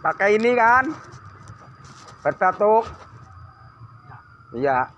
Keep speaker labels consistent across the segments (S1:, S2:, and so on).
S1: Pakai ini kan? Berbatuk. Iya.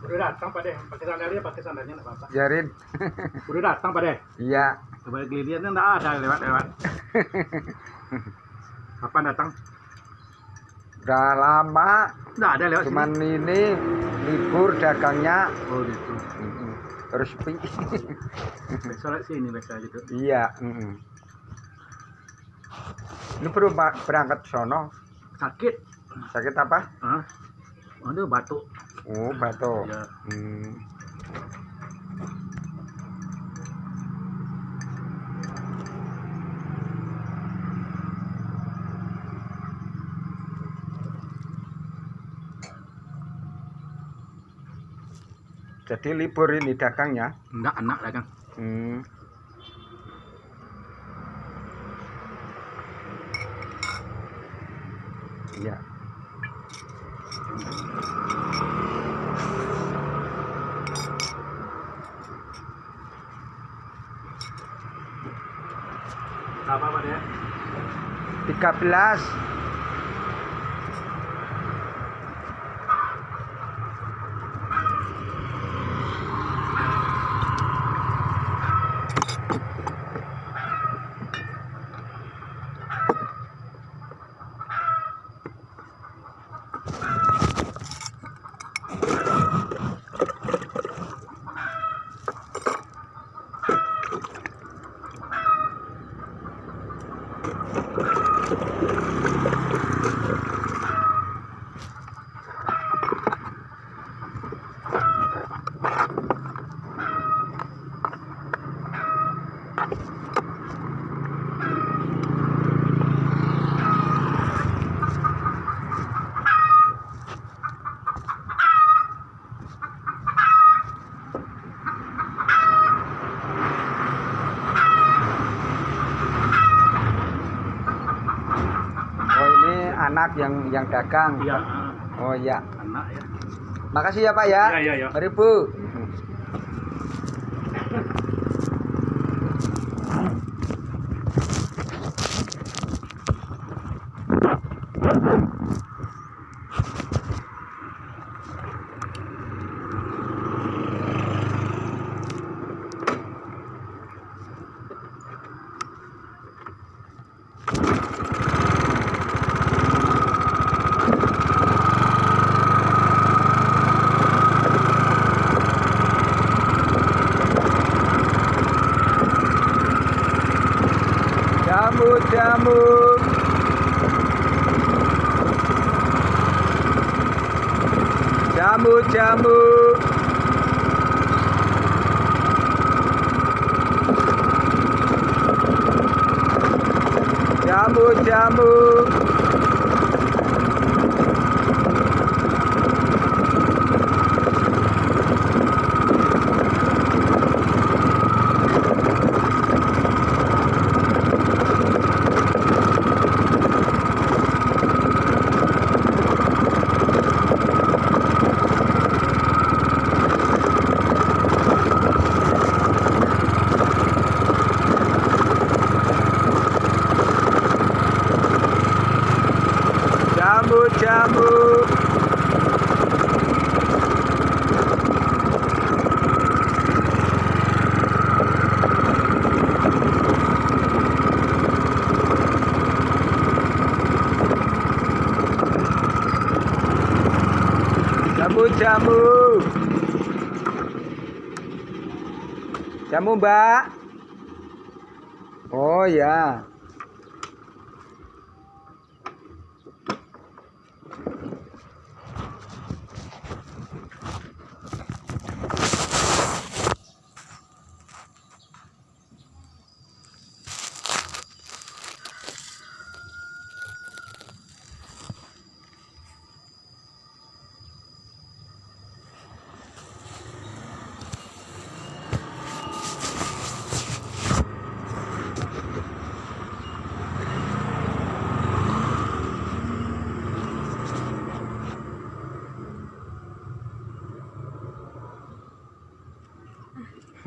S2: Udah datang Pak De, pakai sandalnya nggak apa-apa.
S1: Biarin.
S2: Udah datang Pak De.
S1: Iya.
S2: Coba lihatnya nggak ada lewat. Kapan datang?
S1: Udah lama.
S2: Nggak ada lewat
S1: Cuman
S2: sini.
S1: ini libur dagangnya.
S2: Oh gitu.
S1: Terus sepi.
S2: Besok lewat sini biasa gitu.
S1: Iya. Ini perlu berangkat sono.
S2: Sakit.
S1: Sakit apa?
S2: Hah? Aduh batuk.
S1: Oh, batuk.
S2: Ya.
S1: Jadi libur ini dagangnya.
S2: Enggak anak dagang.
S1: Iya.
S2: Apa Pak De?
S1: 13. anak yang dagang.
S2: Iya.
S1: Oh ya.
S2: Anak ya.
S1: Makasih ya Pak ya.
S2: Iya.
S1: Mari Bu. Jamu. Jamu. Jamu Mbak. Oh ya.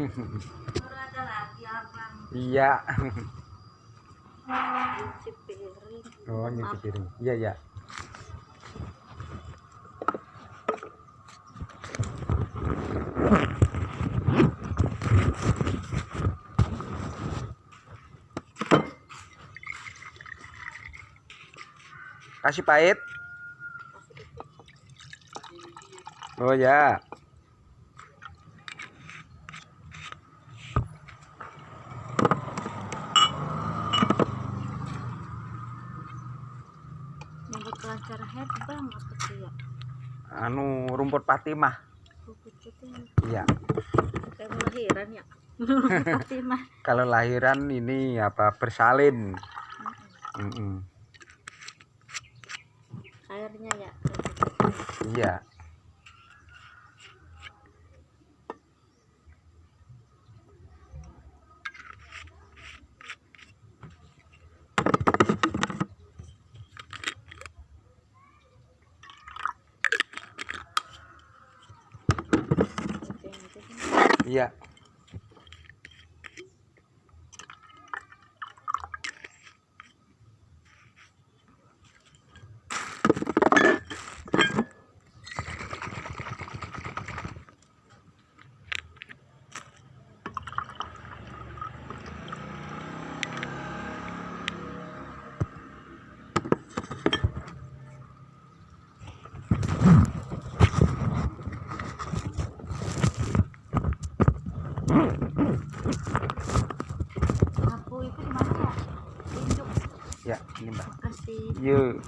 S3: Ada lagi abang.
S1: Iya.
S3: Nyuci piring.
S1: Oh, nyuci piring. Iya. Kasih pahit. Oh ya.
S3: Nyambut kelancar head bang apa sih ya?
S1: Anu rumput Fatimah.
S3: Rumput putih.
S1: Iya.
S3: Kayak mau lahiran ya. Rumput Fatimah.
S1: Kalau lahiran ini apa bersalin.
S3: Airnya ya.
S1: Iya. Iya.
S3: Aku itu di mana ya? Tunjuk.
S1: Ya, ini Mbak.
S3: Makasih.
S1: Yuk.